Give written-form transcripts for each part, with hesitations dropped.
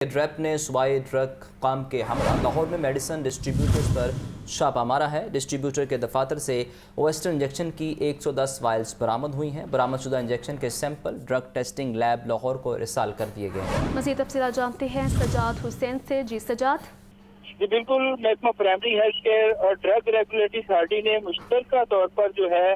ڈریپ نے صوبائی ڈرگ حکام کے ہمراہ لاہور میں میڈیسن ڈسٹریبیوٹرز پر چھاپہ مارا ہے۔ ڈسٹریبیوٹر کے دفاتر سے ویسٹرن انجیکشن کی 110 وائلز برآمد ہوئی ہیں۔ برآمد شدہ انجیکشن کے sample drug testing lab Lahore کو ارسال کر دیے گئے ہیں۔ مزید تفصیلات جانتے ہیں سجاد حسین سے۔ جی سجاد۔ جی بالکل، محکمہ پرائمری ہیلتھ کیئر اور ڈرگ ریگولیٹری اتھارٹی نے مشترکہ طور پر جو ہے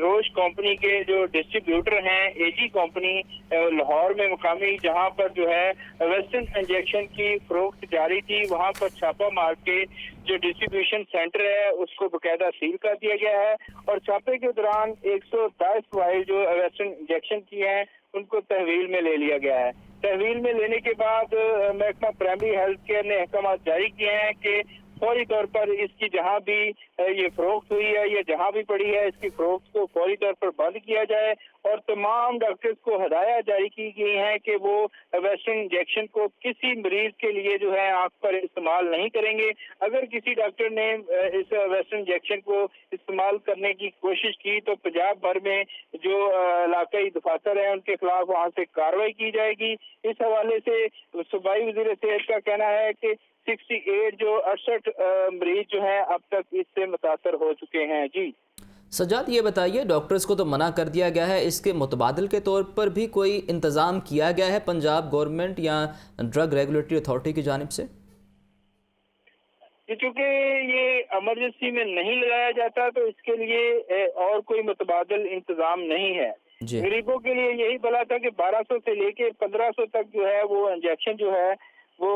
روش کمپنی کے جو ڈسٹریبیوٹر ہیں اے جی کمپنی لاہور میں مقامی، جہاں پر جو ہے ویسٹرن انجیکشن کی فروخت جاری تھی، وہاں پر چھاپہ مار کے جو ڈسٹریبیوشن سینٹر ہے اس کو باقاعدہ سیل کر دیا گیا ہے اور چھاپے کے دوران 110 وائل جو ویسٹرن انجیکشن کی ہیں ان کو تحویل میں لے لیا گیا ہے۔ تحویل میں لینے کے بعد محکمہ پرائمری ہیلتھ کیئر نے احکامات جاری کیے ہیں کہ فوری طور پر اس کی جہاں بھی یہ فروخت ہوئی ہے یا جہاں بھی پڑی ہے اس کی فروخت کو فوری طور پر بند کیا جائے اور تمام ڈاکٹرز کو ہدایات جاری کی گئی ہیں کہ وہ ویسٹرن انجیکشن کو کسی مریض کے لیے جو ہے آنکھ پر استعمال نہیں کریں گے۔ اگر کسی ڈاکٹر نے اس ویسٹرن انجیکشن کو استعمال کرنے کی کوشش کی تو پنجاب بھر میں جو علاقائی دفاتر ہیں ان کے خلاف وہاں سے کارروائی کی جائے گی۔ اس حوالے سے صوبائی وزیر صحت کا کہنا ہے کہ 68 جو 68 مریض جو ہیں اب تک اس سے متاثر ہو چکے ہیں۔ جی سجاد، یہ بتائیے ڈاکٹرز کو تو منع کر دیا گیا ہے، اس کے متبادل کے طور پر بھی کوئی انتظام کیا گیا ہے پنجاب گورنمنٹ یا ڈرگ ریگولیٹری اتھارٹی کی جانب سے؟ چونکہ یہ ایمرجنسی میں نہیں لگایا جاتا تو اس کے لیے اور کوئی متبادل انتظام نہیں ہے۔ جی غریبوں کے لیے یہی بلا تھا کہ 1200 سے لے کے 1500 تک جو ہے وہ انجیکشن جو ہے وہ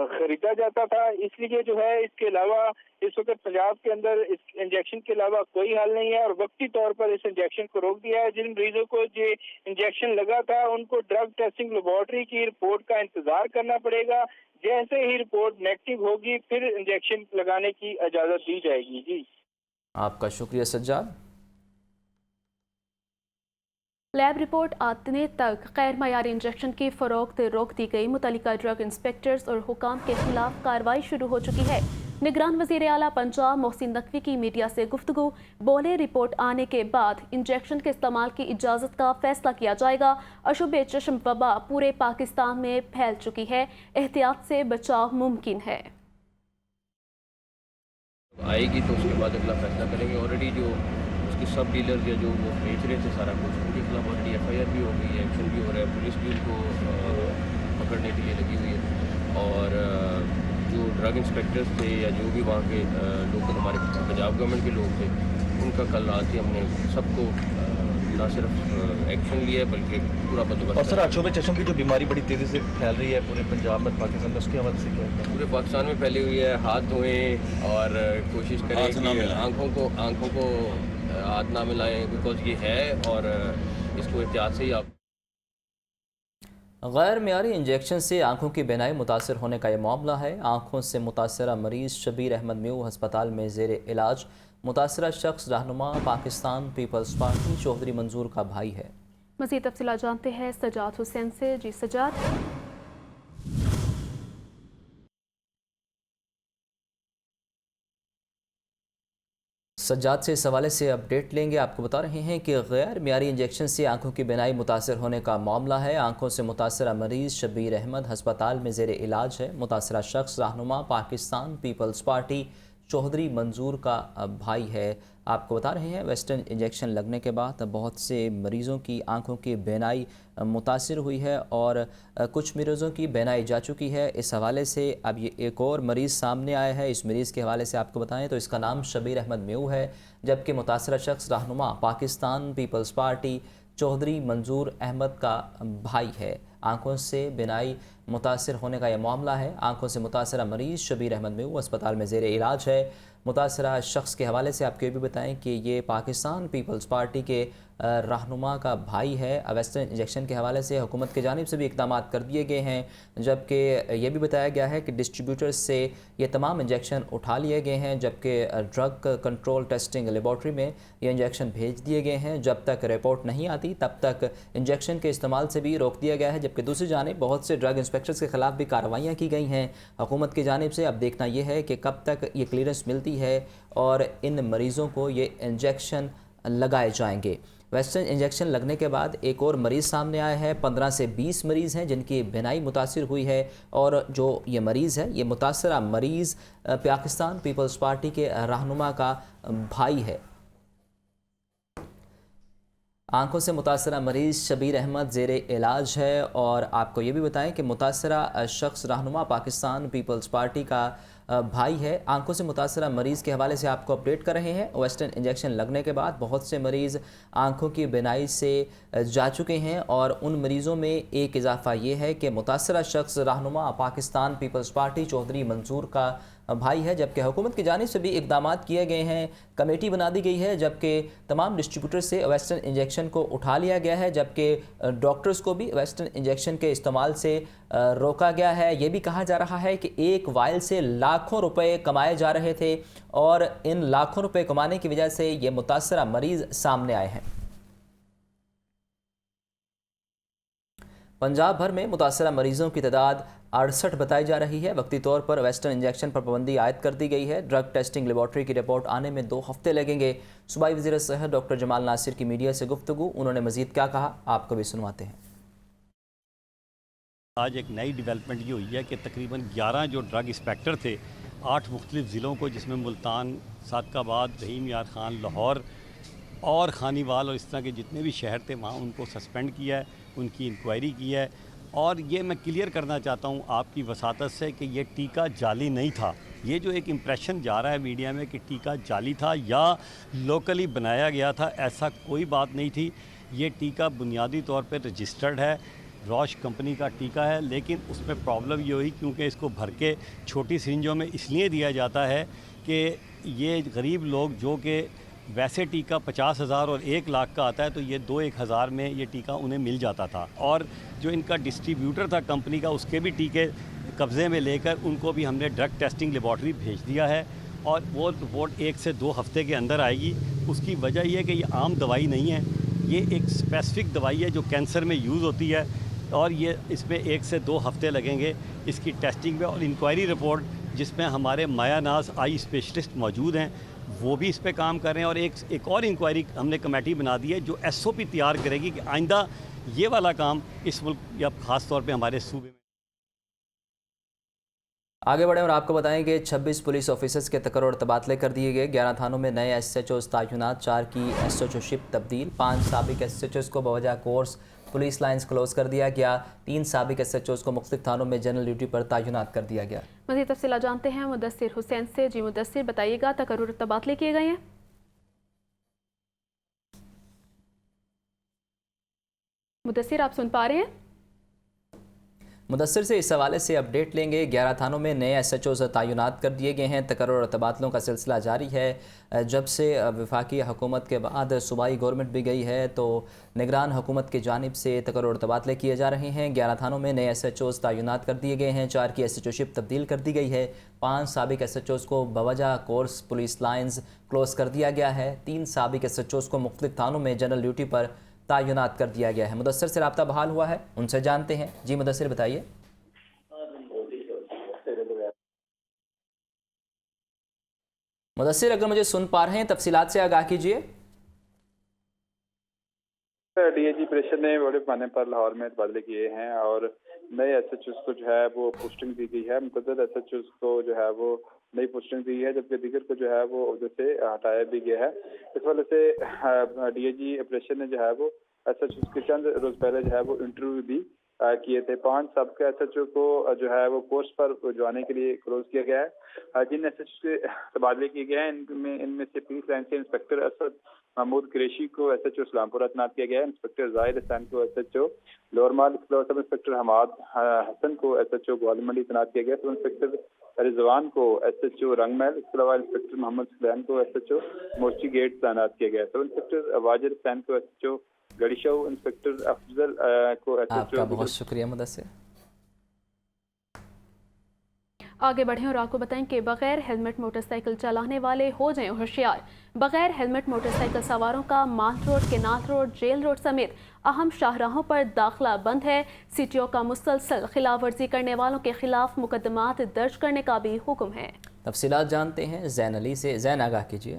خریدا جاتا تھا، اس لیے جو ہے اس کے علاوہ اس وقت پنجاب کے اندر اس انجیکشن کے علاوہ کوئی حل نہیں ہے اور وقتی طور پر اس انجیکشن کو روک دیا ہے۔ جن مریضوں کو یہ انجیکشن لگا تھا ان کو ڈرگ ٹیسٹنگ لیبارٹری کی رپورٹ کا انتظار کرنا پڑے گا، جیسے ہی رپورٹ نیگیٹو ہوگی پھر انجیکشن لگانے کی اجازت دی جائے گی۔ جی آپ کا شکریہ سجاد۔ لیب رپورٹ آنے تک غیر معیاری انجیکشن کی فروخت روک دی گئی۔ متعلقہ ڈرگ انسپیکٹرز اور حکام کے خلاف کارروائی شروع ہو چکی ہے۔ نگران وزیر اعلیٰ پنجاب محسن نقوی کی میڈیا سے گفتگو، بولے رپورٹ آنے کے بعد انجیکشن کے استعمال کی اجازت کا فیصلہ کیا جائے گا۔ اشوب چشم وبا پورے پاکستان میں پھیل چکی ہے، احتیاط سے بچاؤ ممکن ہے۔ آئے گی تو اس کے بعد اگلا فیصلہ کریں گے۔ آلریڈی جو اس کے سب ڈیلرز یا جو وہ بیچ رہے تھے سارا کچھ، ان کے خلاف آلریڈی ایف آئی آر بھی ہو گئی ہے، ایکشن بھی ہو رہا ہے، پولیس بھی ان کو پکڑنے کے لیے لگی ہوئی ہے اور جو ڈرگ انسپیکٹرز تھے یا جو بھی وہاں کے لوگ ہمارے پنجاب گورنمنٹ کے لوگ تھے ان کا کل رات ہی ہم نے سب کو نہ صرف ایکشن لیا ہے بلکہ پورا بندوبست۔ اور سر اشوب چشم کی جو بیماری بڑی تیزی سے پھیل رہی ہے پورے پنجاب میں پاکستان میں، اس کے حوالے سے کیا ہے؟ پورے پاکستان میں پھیلی ہوئی ہے۔ ہاتھ دھوئیں اور کوشش کریں کہ آنکھوں کو ہاتھ نہ ملائیں، بیکاز یہ ہے اور اس کو احتیاط سے ہی آپ۔ غیر معیاری انجیکشن سے آنکھوں کی بینائی متاثر ہونے کا یہ معاملہ ہے۔ آنکھوں سے متاثرہ مریض شبیر احمد میو ہسپتال میں زیر علاج۔ متاثرہ شخص رہنما پاکستان پیپلز پارٹی چودھری منظور کا بھائی ہے۔ مزید تفصیلات جانتے ہیں سجاد حسین سے۔ جی سجاد۔ سجاد سے اس حوالے سے اپڈیٹ لیں گے۔ آپ کو بتا رہے ہیں کہ غیر معیاری انجیکشن سے آنکھوں کی بینائی متاثر ہونے کا معاملہ ہے۔ آنکھوں سے متاثرہ مریض شبیر احمد ہسپتال میں زیر علاج ہے۔ متاثرہ شخص رہنما پاکستان پیپلز پارٹی چودھری منظور کا بھائی ہے۔ آپ کو بتا رہے ہیں ویسٹرن انجیکشن لگنے کے بعد بہت سے مریضوں کی آنکھوں کی بینائی متاثر ہوئی ہے اور کچھ مریضوں کی بینائی جا چکی ہے۔ اس حوالے سے اب یہ ایک اور مریض سامنے آیا ہے۔ اس مریض کے حوالے سے آپ کو بتائیں تو اس کا نام شبیر احمد میو ہے، جبکہ متاثرہ شخص رہنما پاکستان پیپلز پارٹی چودھری منظور احمد کا بھائی ہے۔ آنکھوں سے بینائی متاثر ہونے کا یہ معاملہ ہے۔ آنکھوں سے متاثرہ مریض شبیر احمد میو اسپتال میں زیر علاج ہے۔ متاثرہ شخص کے حوالے سے آپ کو یہ بھی بتائیں کہ یہ پاکستان پیپلز پارٹی کے رہنما کا بھائی ہے۔ ویسٹرن انجیکشن کے حوالے سے حکومت کی جانب سے بھی اقدامات کر دیے گئے ہیں، جبکہ یہ بھی بتایا گیا ہے کہ ڈسٹریبیوٹرز سے یہ تمام انجیکشن اٹھا لیے گئے ہیں، جبکہ ڈرگ کنٹرول ٹیسٹنگ لیبارٹری میں یہ انجیکشن بھیج دیے گئے ہیں۔ جب تک رپورٹ نہیں آتی تب تک انجیکشن کے استعمال سے بھی روک دیا گیا ہے، جبکہ دوسری جانب بہت سے ڈرگ انسپیکٹرز کے خلاف بھی کارروائیاں کی گئی ہیں حکومت کی جانب سے۔ اب دیکھنا یہ ہے کہ کب تک یہ کلیئرنس ملتی ہے اور ان مریضوں کو یہ انجیکشن لگائے جائیں گے۔ ویسٹرن انجیکشن لگنے کے بعد ایک اور مریض سامنے آیا ہے۔ 15 سے 20 مریض ہیں جن کی بینائی متاثر ہوئی ہے، اور جو یہ مریض ہے، یہ متاثرہ مریض پاکستان پیپلز پارٹی کے رہنما کا بھائی ہے۔ آنکھوں سے متاثرہ مریض شبیر احمد زیر علاج ہے، اور آپ کو یہ بھی بتائیں کہ متاثرہ شخص رہنما پاکستان پیپلز پارٹی کا بھائی ہے۔ آنکھوں سے متاثرہ مریض کے حوالے سے آپ کو اپڈیٹ کر رہے ہیں۔ ویسٹرن انجیکشن لگنے کے بعد بہت سے مریض آنکھوں کی بینائی سے جا چکے ہیں، اور ان مریضوں میں ایک اضافہ یہ ہے کہ متاثرہ شخص رہنما پاکستان پیپلز پارٹی چودھری منظور کا بھائی ہے، جبکہ حکومت کی جانب سے بھی اقدامات کیے گئے ہیں۔ کمیٹی بنا دی گئی ہے، جبکہ تمام ڈسٹریبیوٹر سے ویسٹرن انجیکشن کو اٹھا لیا گیا ہے، جبکہ ڈاکٹرز کو بھی ویسٹرن انجیکشن کے استعمال سے روکا گیا ہے۔ یہ بھی کہا جا رہا ہے کہ ایک وائل سے لاکھوں روپے کمائے جا رہے تھے، اور ان لاکھوں روپے کمانے کی وجہ سے یہ متاثرہ مریض سامنے آئے ہیں۔ پنجاب بھر میں متاثرہ مریضوں کی تعداد 68 بتائی جا رہی ہے۔ وقتی طور پر ویسٹرن انجیکشن پر پابندی عائد کر دی گئی ہے۔ ڈرگ ٹیسٹنگ لیبارٹری کی رپورٹ آنے میں 2 ہفتے لگیں گے۔ صوبائی وزیر صحت ڈاکٹر جمال ناصر کی میڈیا سے گفتگو، انہوں نے مزید کیا کہا، آپ کو بھی سنواتے ہیں۔ آج ایک نئی ڈیولپمنٹ یہ ہوئی ہے کہ تقریباً 11 جو ڈرگ انسپیکٹر تھے 8 مختلف ضلعوں کو، جس میں ملتان، صادق آباد، رحیم یار خان، لاہور اور خانیوال اور اس طرح کے جتنے بھی شہر تھے، وہاں ان کو سسپینڈ کیا ہے، ان کی انکوائری کی ہے۔ اور یہ میں کلیئر کرنا چاہتا ہوں آپ کی وساطت سے کہ یہ ٹیکہ جعلی نہیں تھا۔ یہ جو ایک امپریشن جا رہا ہے میڈیا میں کہ ٹیکہ جعلی تھا یا لوکلی بنایا گیا تھا، ایسا کوئی بات نہیں تھی۔ یہ ٹیکہ بنیادی طور پہ رجسٹرڈ ہے، روش کمپنی کا ٹیکہ ہے، لیکن اس میں پرابلم یہ ہوئی کیونکہ اس کو بھر کے چھوٹی سرنجوں میں اس لیے دیا جاتا ہے کہ یہ غریب لوگ جو کہ ویسے ٹیکہ 50,000 اور 1 لاکھ کا آتا ہے، تو یہ 2-1 ہزار میں یہ ٹیکہ انہیں مل جاتا تھا۔ اور جو ان کا ڈسٹریبیوٹر تھا کمپنی کا، اس کے بھی ٹیکے قبضے میں لے کر ان کو بھی ہم نے ڈرگ ٹیسٹنگ لیبارٹری بھیج دیا ہے، اور وہ رپورٹ 1 سے 2 ہفتے کے اندر آئے گی۔ اس کی وجہ یہ ہے کہ یہ عام دوائی نہیں ہے، یہ ایک اسپیسیفک دوائی ہے جو کینسر میں یوز ہوتی ہے، اور یہ اس میں 1 سے 2 ہفتے لگیں گے اس کی ٹیسٹنگ میں۔ اور انکوائری رپورٹ جس میں ہمارے مایا ناز آئی اسپیشلسٹ موجود ہیں، وہ بھی اس پہ کام کر رہے ہیں، اور ایک اور انکوائری ہم نے کمیٹی بنا دی ہے جو SOP تیار کرے گی کہ آئندہ یہ والا کام اس ملک یا خاص طور پہ ہمارے صوبے میں۔ آگے بڑھیں اور آپ کو بتائیں کہ 26 پولیس آفیسرز کے تقرر اور تبادلے کر دیے گئے۔ 11 تھانوں میں نئے SHOs تعینات، 4 کی SHO شپ تبدیل، 5 سابق SHOs کو بوجہ کورس پولیس لائنز کلوز کر دیا گیا، 3 سابق SHOs کو مختلف تھانوں میں جنرل ڈیوٹی پر تعینات کر دیا گیا۔ مزید تفصیلات جانتے ہیں مدثر حسین سے۔ جی مدثر، بتائیے گا تقرر تبادلے کیے گئے ہیں؟ مدثر، آپ سن پا رہے ہیں؟ مدثر سے اس حوالے سے اپڈیٹ لیں گے۔ 11 تھانوں میں نئے SHOs تعینات کر دیے گئے ہیں۔ تقرر اور تبادلوں کا سلسلہ جاری ہے۔ جب سے وفاقی حکومت کے بعد صوبائی گورنمنٹ بھی گئی ہے، تو نگران حکومت کی جانب سے تقرر اور تبادلے کیے جا رہے ہیں۔ 11 تھانوں میں نئے SHOs تعینات کر دیے گئے ہیں، 4 کی SHO شپ تبدیل کر دی گئی ہے، 5 سابق SHOs کو بوجہ کورس پولیس لائنز کلوز کر دیا گیا ہے، 3 سابق SHOs کو مختلف تھانوں میں جنرل ڈیوٹی پر تعینات کر دیا گیا ہے۔ مدثر سے رابطہ بحال ہوا ہے، ان سے جانتے ہیں۔ جی مدثر، بتائیے۔ مدثر، اگر مجھے سن پا رہے ہیں تفصیلات سے آگاہ کیجیے۔ DIG پریشر نے بڑے پیمانے پر لاہور میں تبادلے کیے ہیں، اور نئے SHOs کو جو ہے وہ پوسٹنگ دی گئی ہے، متعدد SHOs کو جو ہے وہ نئی پوسٹنگ دی ہے، جبکہ دیگر کو جو ہے وہ عہدے سے ہٹایا بھی گیا ہے۔ اس وجہ سے DIG پریشر نے جو ہے وہ SHOs کے چند روز پہلے جو ہے وہ انٹرویو بھی کیے تھے۔ 5 سابقہ SHO کو جو ہے وہ کورس پر جانے کے لیے کلوز کیا گیا ہے۔ جن SHOs کے تبادلے کیے گئے ہیں ان میں سے پولیس لائن سے انسپیکٹر اسد محمود قریشی کو SHO اسلام پورہ تعینات کیا گیا ہے، انسپیکٹر زاہد حسین کو SHO لوور مال، سب انسپیکٹر حماد حسن کو SHO گوال منڈی تعینات کیا گیا، سب انسپیکٹر رضوان کو SHO رنگ محل، اس کے علاوہ انسپیکٹر محمد سلیم کو SHO موچی گیٹ تعینات کیا گیا، سب انسپیکٹر واجر حسین کو SHO گڑی شو، انسپیکٹر افضل کو آپ کا بہت شکریہ مدثر۔ آگے بڑھیں اور آپ کو بتائیں کہ بغیر ہیلمٹ موٹر سائیکل چلانے والے ہو جائیں ہوشیار۔ بغیر ہیلمٹ موٹر سائیکل سواروں کا مان road, canal road, jail road سمیت اہم شاہراہوں پر داخلہ بند ہے۔ CTO کا مسلسل خلاف ورزی کرنے والوں کے خلاف مقدمات درج کرنے کا بھی حکم ہے۔ تفصیلات جانتے ہیں زین علی سے۔ زین، آگاہ کیجیے۔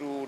to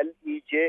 LEJ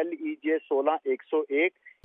LEJ 16101,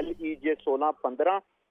LEJ 1615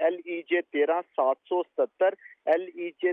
LEJ 13777, LEJ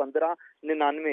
1599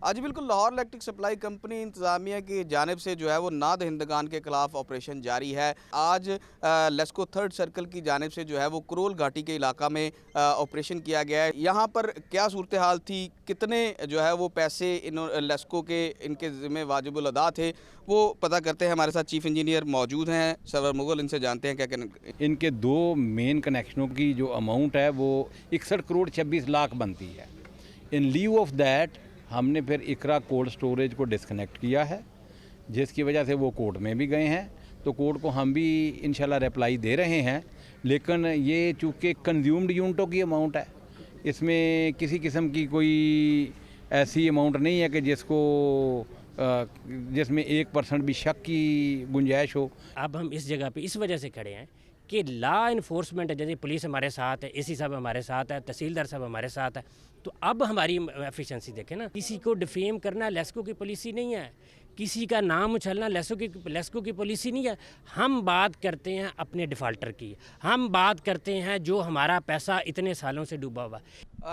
آج بالکل لاہور الیکٹرک سپلائی کمپنی انتظامیہ کی جانب سے جو ہے وہ نادہندگان کے خلاف آپریشن جاری ہے. آج لیسکو تھرڈ سرکل کی جانب سے جو ہے وہ کرول گھاٹی کے علاقہ میں آپریشن کیا گیا ہے. یہاں پر کیا صورتحال تھی, کتنے جو ہے وہ پیسے لیسکو کے ان کے ذمہ واجب الادا تھے, وہ پتہ کرتے ہیں. ہمارے ساتھ چیف انجینئر موجود ہیں سرور مغل, ان سے جانتے ہیں کیا کہنا. ان کے 2 مین کنیکشنوں کی جو اماؤنٹ ہے وہ 61 کروڑ 26 لاکھ بنتی ہے. ان لیو آف دیٹ ہم نے پھر اقرا کولڈ سٹوریج کو ڈسکنیکٹ کیا ہے, جس کی وجہ سے وہ کورٹ میں بھی گئے ہیں. تو کورٹ کو ہم بھی انشاءاللہ ریپلائی دے رہے ہیں, لیکن یہ چونکہ کنزیومڈ یونٹوں کی اماؤنٹ ہے, اس میں کسی قسم کی کوئی ایسی اماؤنٹ نہیں ہے کہ جس میں 1% بھی شک کی گنجائش ہو. اب ہم اس جگہ پہ اس وجہ سے کھڑے ہیں کہ لا انفورسمنٹ, جیسے پولیس ہمارے ساتھ ہے, اے سی صاحب ہمارے ساتھ ہے, تحصیلدار صاحب ہمارے ساتھ ہے, تو اب ہماری ایفیشنسی دیکھیں نا. کسی کو ڈیفیم کرنا لیسکو کی پالیسی نہیں ہے, کسی کا نام اچھلنا لیسکو کی پالیسی نہیں ہے. ہم بات کرتے ہیں اپنے ڈیفالٹر کی, ہم بات کرتے ہیں جو ہمارا پیسہ اتنے سالوں سے ڈوبا ہوا.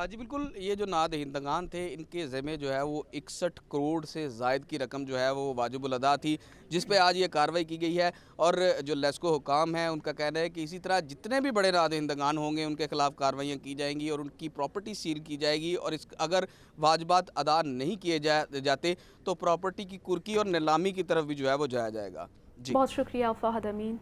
جی بالکل, یہ جو نادہندگان تھے ان کے ذمہ جو ہے وہ 61 کروڑ سے زائد کی رقم جو ہے وہ واجب الادا تھی, جس پہ آج یہ کارروائی کی گئی ہے. اور جو لیسکو حکام ہیں ان کا کہنا ہے کہ اسی طرح جتنے بھی بڑے نادہندگان ہوں گے ان کے خلاف کارروائیاں کی جائیں گی اور ان کی پراپرٹی سیل کی جائے گی, اور اگر واجبات ادا نہیں کیے جاتے تو پراپرٹی کی کرکی اور نیلامی کی طرف بھی جو ہے وہ جایا جائے گا. جی بہت شکریہ فہد امین.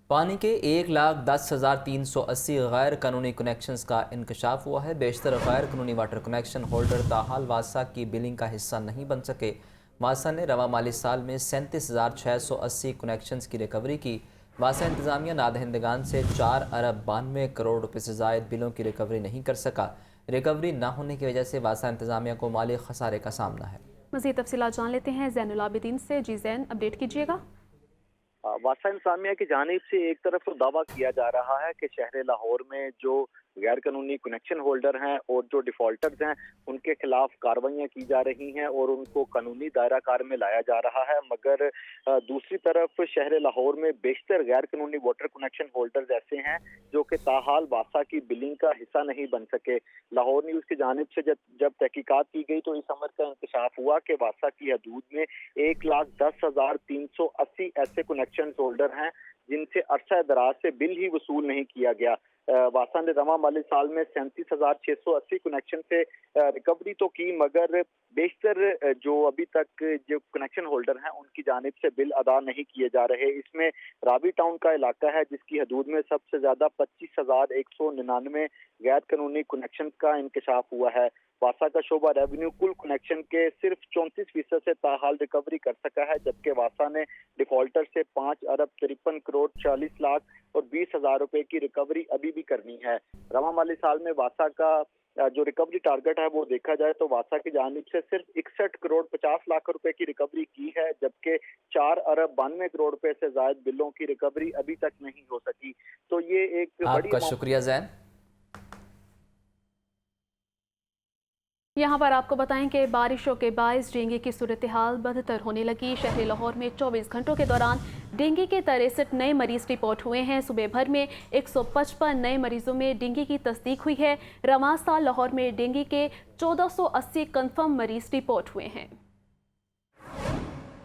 پانی کے 1,10,380 غیر قانونی کنیکشنز کا انکشاف ہوا ہے. بیشتر غیر قانونی واٹر کنیکشن ہولڈر تاحال واسا کی بلنگ کا حصہ نہیں بن سکے. واسا نے رواں مالی سال میں 37,680 کنیکشنز کی ریکوری کی. واسا انتظامیہ نادہندگان سے 4 ارب 92 کروڑ روپے سے زائد بلوں کی ریکوری نہیں کر سکا. ریکوری نہ ہونے کی وجہ سے واسا انتظامیہ کو مالی خسارے کا سامنا ہے. مزید تفصیلات جان لیتے ہیں زین العابدین سے. جی زین, اپڈیٹ کیجیے گا. واسا انتظامیہ کی جانب سے ایک طرف تو دعویٰ کیا جا رہا ہے کہ شہر لاہور میں جو غیر قانونی کنیکشن ہولڈر ہیں اور جو ڈیفالٹرز ہیں ان کے خلاف کارروائیاں کی جا رہی ہیں اور ان کو قانونی دائرہ کار میں لایا جا رہا ہے. مگر دوسری طرف شہر لاہور میں بیشتر غیر قانونی واٹر کنیکشن ہولڈرز ایسے ہیں جو کہ تاحال واسا کی بلنگ کا حصہ نہیں بن سکے. لاہور نیوز کی جانب سے جب تحقیقات کی گئی تو اس امر کا انکشاف ہوا کہ واسا کی حدود میں 1,10,380 ایسے کنیکشن ہولڈر ہیں جن سے عرصہ دراز سے بل ہی وصول نہیں کیا گیا. واسا نے رواں مالی سال میں 37,680 کنیکشن سے ریکوری تو کی, مگر بیشتر جو ابھی تک جو کنیکشن ہولڈر ہیں ان کی جانب سے بل ادا نہیں کیے جا رہے. اس میں رابی ٹاؤن کا علاقہ ہے جس کی حدود میں سب سے زیادہ 25,199 غیر قانونی کنیکشن کا انکشاف ہوا ہے. واسا کا شعبہ ریونیو کل کنیکشن کے صرف 34% سے تاحال ریکوری کر سکا ہے, جبکہ واسا نے ڈیفالٹر سے 5 ارب 53 کروڑ 40 لاکھ اور 20,000 روپے کی ریکوری ابھی بھی کرنی ہے. رواں مالی سال میں واسا کا جو ریکوری ٹارگٹ ہے وہ دیکھا جائے تو واسا کی جانب سے صرف 61 کروڑ 50 لاکھ روپے کی ریکوری کی ہے, جبکہ 4 ارب 92 کروڑ روپے سے زائد بلوں کی ریکوری ابھی تک نہیں ہو سکی. تو یہ ایک آپ کا شکریہ زین. یہاں پر آپ کو بتائیں کہ بارشوں کے باعث ڈینگی کی صورتحال بدتر ہونے لگی. شہر لاہور میں 24 گھنٹوں کے دوران ڈینگی کے 63 نئے مریض رپورٹ ہوئے ہیں. صبح بھر میں 155 نئے مریضوں میں ڈینگی کی تصدیق ہوئی ہے. رواں سال لاہور میں ڈینگی کے 1480 کنفرم مریض رپورٹ ہوئے ہیں.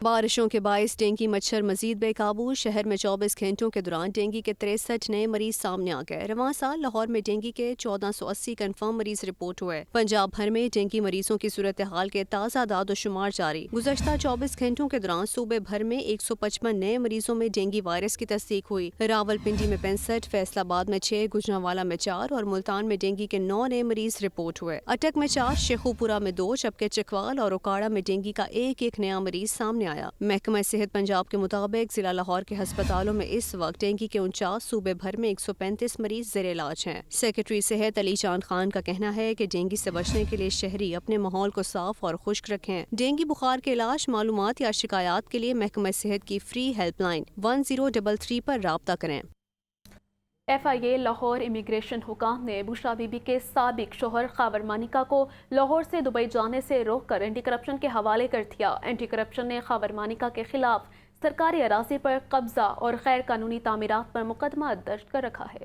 بارشوں کے باعث ڈینگی مچھر مزید بے قابو. شہر میں 24 گھنٹوں کے دوران ڈینگی کے 63 نئے مریض سامنے آ گئے. رواں سال لاہور میں ڈینگی کے 1480 کنفرم مریض رپورٹ ہوئے. پنجاب بھر میں ڈینگی مریضوں کی صورتحال کے تازہ اعداد و شمار جاری. گزشتہ 24 گھنٹوں کے دوران صوبے بھر میں 155 نئے مریضوں میں ڈینگی وائرس کی تصدیق ہوئی. راولپنڈی میں 65, فیصل آباد میں 6, گجرانوالہ میں 4 اور ملتان میں ڈینگی کے 9 نئے مریض رپورٹ ہوئے. اٹک میں 4, شیخوپورہ میں 2, جبکہ چکوال اور اوکاڑا میں ڈینگی کا ایک نیا مریض سامنے آیا. محکمہ صحت پنجاب کے مطابق ضلع لاہور کے ہسپتالوں میں اس وقت ڈینگی کے 49, صوبے بھر میں 135 مریض زیر علاج ہیں. سیکرٹری صحت علی چاند خان کا کہنا ہے کہ ڈینگی سے بچنے کے لیے شہری اپنے ماحول کو صاف اور خشک رکھیں. ڈینگی بخار کے علاج, معلومات یا شکایات کے لیے محکمہ صحت کی فری ہیلپ لائن 1033 پر رابطہ کریں. FIA لاہور امیگریشن حکام نے بشرا بی بی کے سابق شوہر خاور مانیکا کو لاہور سے دبئی جانے سے روک کر اینٹی کرپشن کے حوالے کر دیا. اینٹی کرپشن نے خاور مانیکا کے خلاف سرکاری اراضی پر قبضہ اور غیر قانونی تعمیرات پر مقدمہ درج کر رکھا ہے.